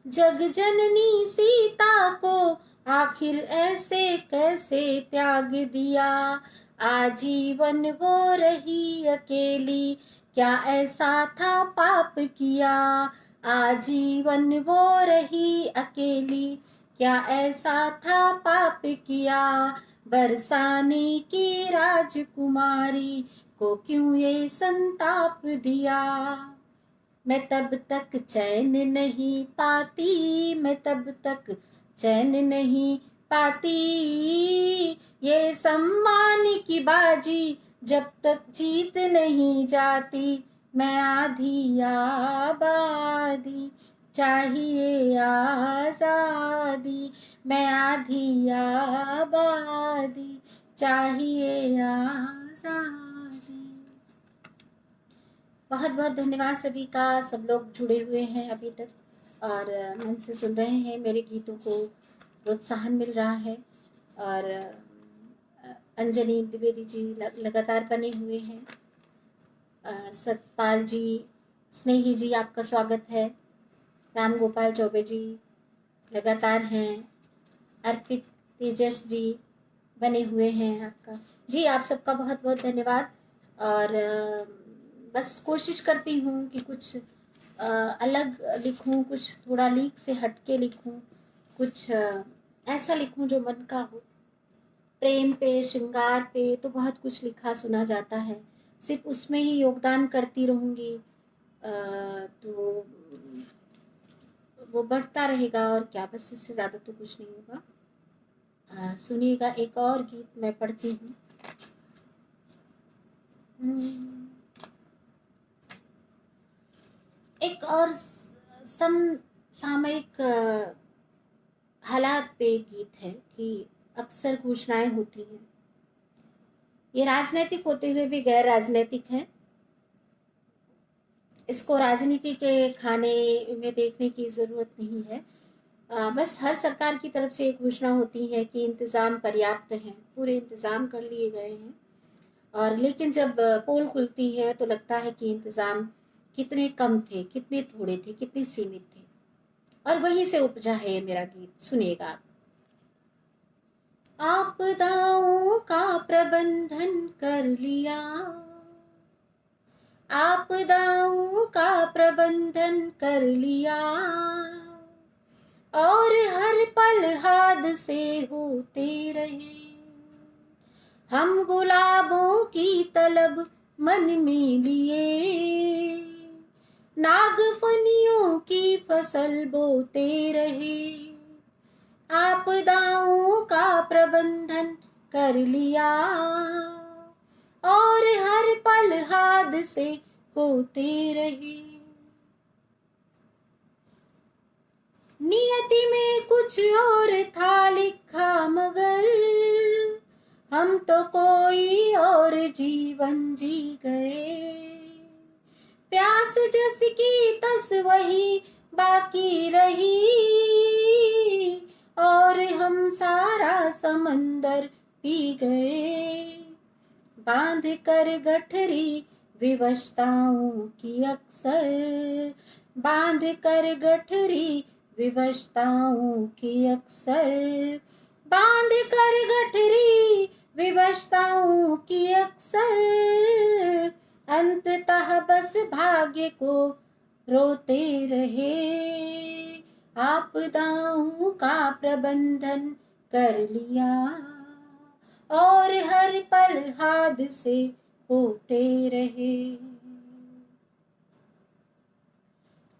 A: जग जननी सीता को आखिर ऐसे कैसे त्याग दिया। आजीवन वो रही अकेली, क्या ऐसा था पाप किया। आजीवन वो रही अकेली, क्या ऐसा था पाप किया। बरसाने की राजकुमारी को क्यों ये संताप दिया। मैं तब तक चैन नहीं पाती, मैं तब तक चैन नहीं पाती। ये सम्मान की बाजी जब तक जीत नहीं जाती। मैं आधी आबादी चाहिए आजादी, मैं आधी आबादी चाहिए आजादी। बहुत बहुत धन्यवाद सभी का। सब लोग जुड़े हुए हैं अभी तक और मन से सुन रहे हैं, मेरे गीतों को प्रोत्साहन मिल रहा है। और अंजनी द्विवेदी जी लगातार बने हुए हैं। सतपाल जी, स्नेही जी, आपका स्वागत है। राम गोपाल चौबे जी लगातार हैं। अर्पित तेजस जी बने हुए हैं आपका जी, आप सबका बहुत बहुत धन्यवाद। और बस कोशिश करती हूँ कि कुछ अलग लिखूँ, कुछ थोड़ा लीक से हटके लिखूँ, कुछ ऐसा लिखूँ जो मन का हो। प्रेम पे, श्रृंगार पे तो बहुत कुछ लिखा सुना जाता है, सिर्फ उसमें ही योगदान करती रहूँगी तो वो बढ़ता रहेगा और क्या, बस इससे ज़्यादा तो कुछ नहीं होगा। सुनिएगा, एक और गीत मैं पढ़ती हूँ। एक और समसामयिक हालात पे गीत है कि अक्सर घोषणाएं होती हैं, ये राजनीतिक होते हुए भी गैर राजनीतिक है। इसको राजनीति के खाने में देखने की जरूरत नहीं है। बस हर सरकार की तरफ से एक घोषणा होती है कि इंतज़ाम पर्याप्त हैं, पूरे इंतज़ाम कर लिए गए हैं, और लेकिन जब पोल खुलती है तो लगता है कि इंतज़ाम कितने कम थे, कितने थोड़े थे, कितने सीमित थे। और वहीं से उपजा है ये मेरा गीत, सुनिएगा आप। आपदाओं का प्रबंधन कर लिया, आपदाओं का प्रबंधन कर लिया, और हर पल हादसे होते रहे। हम गुलाबों की तलब मन में लिए, नागफनियों की फसल बोते रहे। आपदाओं का प्रबंधन कर लिया, और हर पल हादसे होते रहे। नियति में कुछ और था लिखा, मगर हम तो कोई और जीवन जी गए। प्यास जस की तस वही बाकी रही, और हम सारा समंदर पी गए। बांध कर गठरी विवशताओं की अक्सर, बांध कर गठरी विवशताओं की अक्सर, बांध कर गठरी विवशताओं की अक्सर, अंततः बस भाग्य को रोते रहे। आपदाओं का प्रबंधन कर लिया, और हर पल हादसे होते रहे।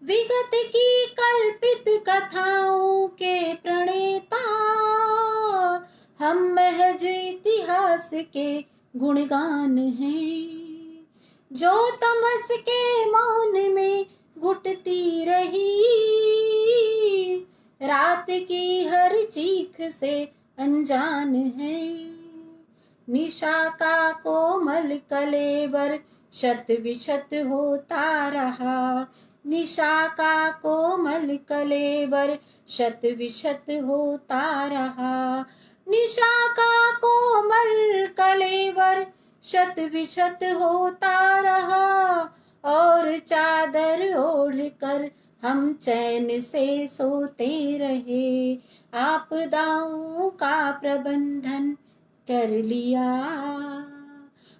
A: विगत की कल्पित कथाओं के प्रणेता, हम महज इतिहास के गुणगान हैं। जो तमस के मौन में घुटती रही, रात की हर चीख से अनजान है। निशा का कोमल कलेवर शत विशत होता रहा, निशा का कोमल कलेवर शत विशत होता रहा। निशा का कोमल कलेवर शत विशत होता रहा, और चादर ओढ़ कर हम चैन से सोते रहे। आपदाओं का प्रबंधन कर लिया,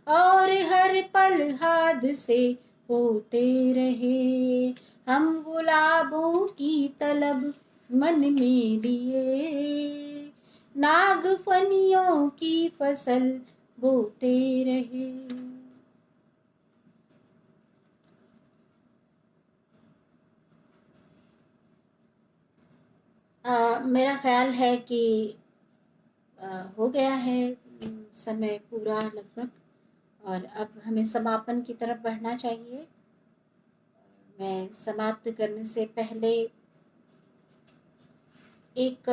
A: और हर पल हादसे होते रहे। हम गुलाबों की तलब मन में लिए, नागफनियों की फसल बोते रहे। मेरा ख्याल है कि हो गया है समय पूरा लगभग, और अब हमें समापन की तरफ बढ़ना चाहिए। मैं समाप्त करने से पहले एक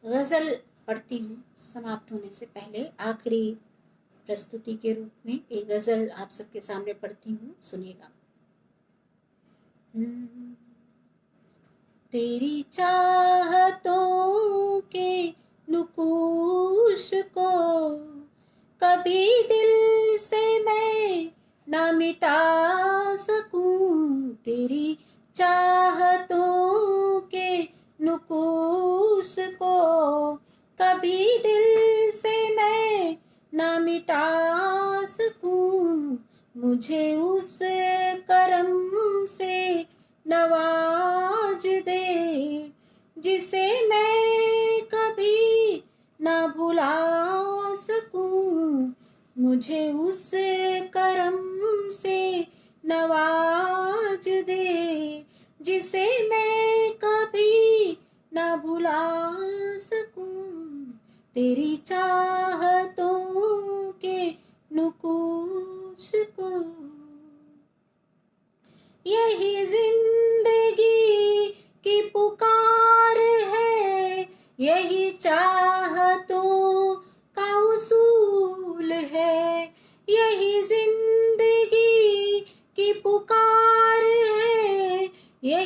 A: गज़ल पढ़ती हूँ। समाप्त होने से पहले आखिरी प्रस्तुति के रूप में एक गज़ल आप सबके सामने पढ़ती हूँ, सुनिएगा। तेरी चाहतों के नुकूश को कभी दिल से मैं ना मिटा सकूं। तेरी चाहतों के नुकूश को कभी दिल से मैं ना मिटा सकूं। मुझे उस करम से नवाज दे जिसे मैं कभी ना भुला सकूं। मुझे उस करम से नवाज दे जिसे मैं कभी ना भुला सकूं। तेरी चाहतों के नुकूश को यही जिंदगी की पुकार है, यही चाहतों का उसूल है। यही जिंदगी की पुकार है, यही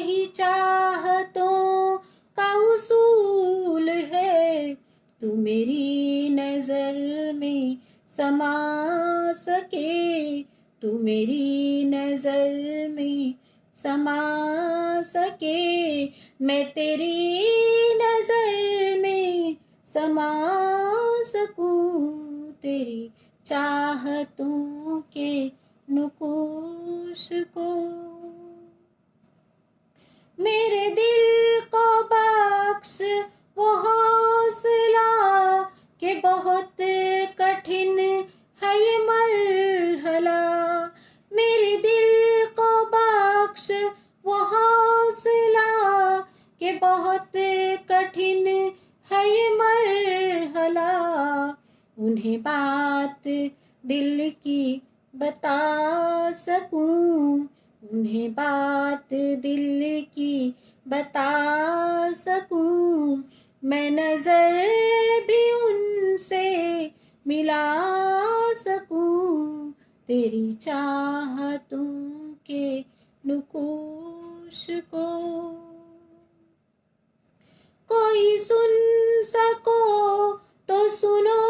A: तू मेरी नजर में समा सके, तू मेरी नजर में समा सके, मैं तेरी नजर में समा सकूं, तेरी चाहतों के नुकूश को। मेरे दिल को बख्श वो हौसला कि बहुत कठिन है ये मरहला, मेरे दिल को बख्श वो हौसला कि बहुत कठिन है ये मरहला, उन्हें बात दिल की बता सकूं, उन्हें बात दिल की बता सकूं, मैं नजर भी उनसे मिला सकूं, तेरी चाहतों के नुकूश को। कोई सुन सको तो सुनो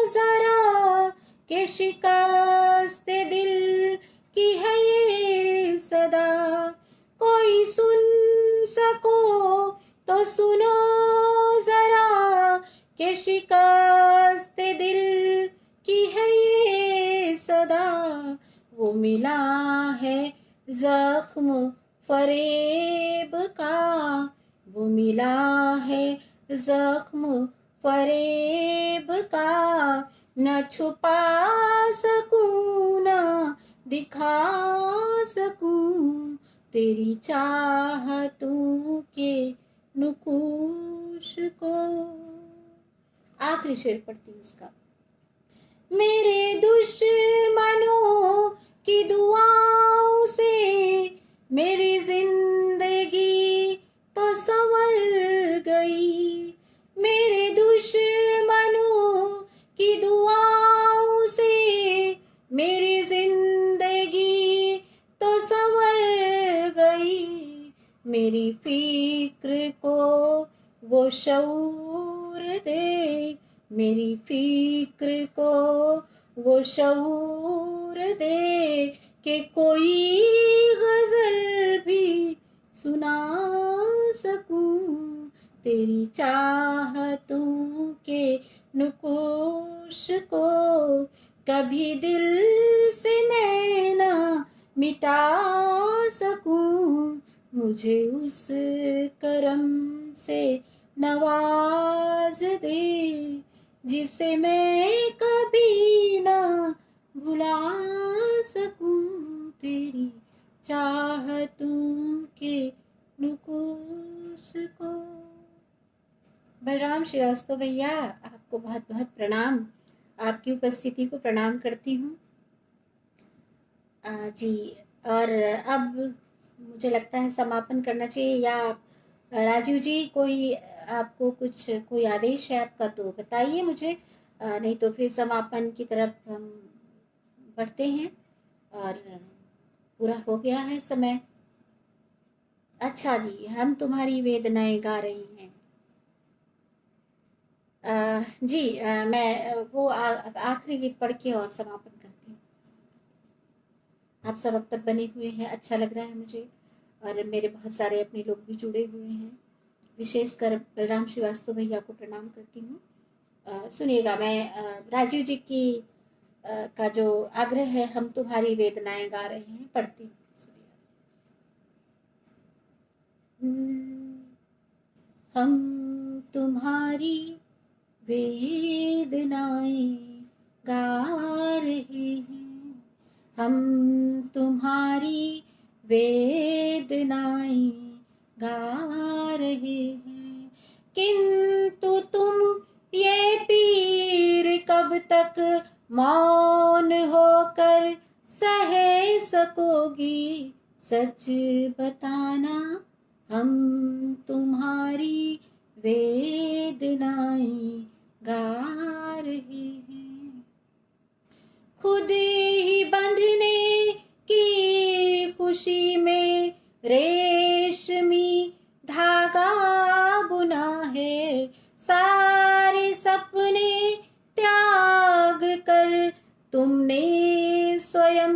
A: जरा के शिकस्त दिल की है ये सदा, कोई सुन सको तो सुनो जरा के शिकस्त दिल की है ये सदा, वो मिला है जख्म फरेब का, वो मिला है जख्म फरेब का, न छुपा सकूं न दिखा सकूं, तेरी चाहतों के नुकूश को। आखिरी शेर पढ़ती हूँ इसका। मेरे दुश्मनों की दुआओं से मेरी जिंदगी तो संवर गई, मेरे दुश्मनों की दुआओं से मेरी जिंदगी तो संवर गई, मेरी फिक्र को वो शऊर दे, मेरी फिक्र को वो शऊर दे कि कोई गजल भी सुना सकूं, तेरी चाहतों के नुकूश को कभी दिल से मैं ना मिटा सकूं, मुझे उस करम से नवाज दे जिसे मैं कभी ना भुला सकूं, तेरी चाहतों के नुकूश को। बलराम श्रीवास्तव भैया, आपको बहुत बहुत प्रणाम, आपकी उपस्थिति को प्रणाम करती हूँ जी। और अब मुझे लगता है समापन करना चाहिए, या राजीव जी कोई आपको कुछ कोई आदेश है आपका तो बताइए मुझे, नहीं तो फिर समापन की तरफ हम बढ़ते हैं और पूरा हो गया है समय। अच्छा जी, हम तुम्हारी वेदनाएं गा रही हैं। जी मैं वो आखिरी गीत पढ़ के और समापन करती हूँ। आप सब अब तक बने हुए हैं, अच्छा लग रहा है मुझे, और मेरे बहुत सारे अपने लोग भी जुड़े हुए हैं। विशेषकर बलराम श्रीवास्तव भैया को प्रणाम करती हूँ। सुनिएगा, मैं राजीव जी की का जो आग्रह है, हम तुम्हारी वेदनाएं गा रहे हैं, पढ़ती हूँ। हम तुम्हारी वेदनाएं गा रहे हैं, हम तुम्हारी वेदनाएं गा रहे हैं, किंतु तुम ये पीर कब तक मौन होकर सह सकोगी, सच बताना हम तुम्हारी वेदनाएं गा रहे हैं। खुद ही बंधने की खुशी में रेशमी धागा बुना है, सारे सब तुमने स्वयं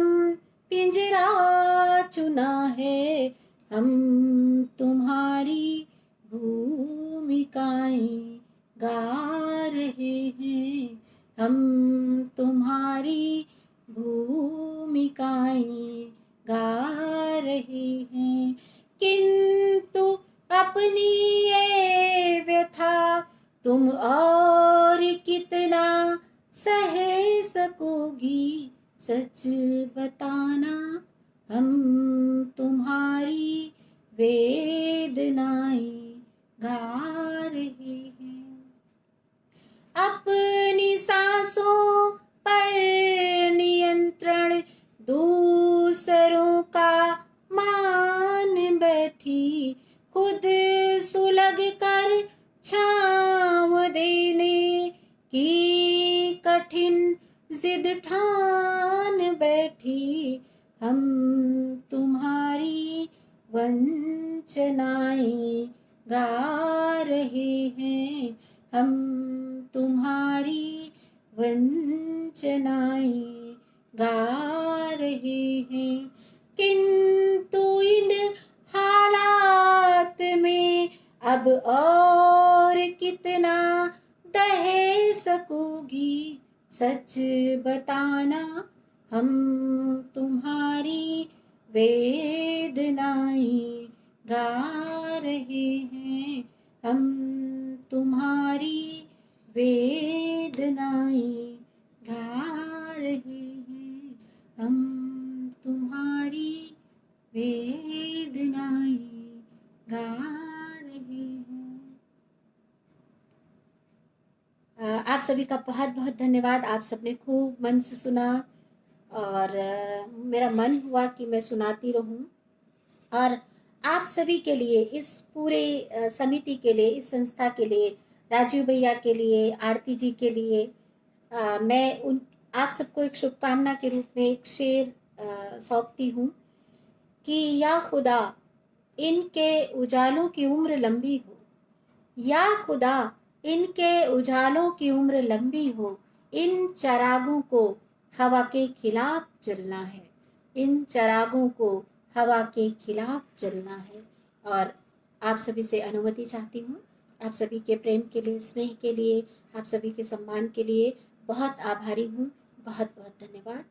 A: पिंजरा चुना है, हम तुम्हारी भूमिकाएं गा रहे हैं, हम तुम्हारी भूमिकाएं गा रहे हैं। किंतु अपनी ये व्यथा तुम और कितना सह सकोगी, सच बताना हम तुम्हारी वेदनाएं गा रहे हैं। अपनी सांसों पर नियंत्रण दूसरों का मान बैठी, खुद सुलग कर छांव देने की कठिन जिद ठान बैठी, हम तुम्हारी वंचनाएं गा रहे हैं, हम तुम्हारी वंचनाएं गा रहे हैं। किंतु इन हालात में अब और कितना दह सकोगी, सच बताना हम तुम्हारी वेदनाएं गा रहे हैं, हम तुम्हारी वेदनाएं गा रहे हैं, हम तुम्हारी वेदनाएं गा रहे हैं। आप सभी का बहुत बहुत धन्यवाद। आप सबने खूब मन से सुना और मेरा मन हुआ कि मैं सुनाती रहूं। और आप सभी के लिए, इस पूरे समिति के लिए, इस संस्था के लिए, राजीव भैया के लिए, आरती जी के लिए मैं आप सबको एक शुभकामना के रूप में एक शेर सौंपती हूँ कि या खुदा इनके उजालों की उम्र लंबी हो, या खुदा इनके उजालों की उम्र लंबी हो, इन चिरागों को हवा के खिलाफ जलना है, इन चिरागों को हवा के खिलाफ जलना है। और आप सभी से अनुमति चाहती हूँ। आप सभी के प्रेम के लिए, स्नेह के लिए, आप सभी के सम्मान के लिए बहुत आभारी हूँ। बहुत बहुत धन्यवाद।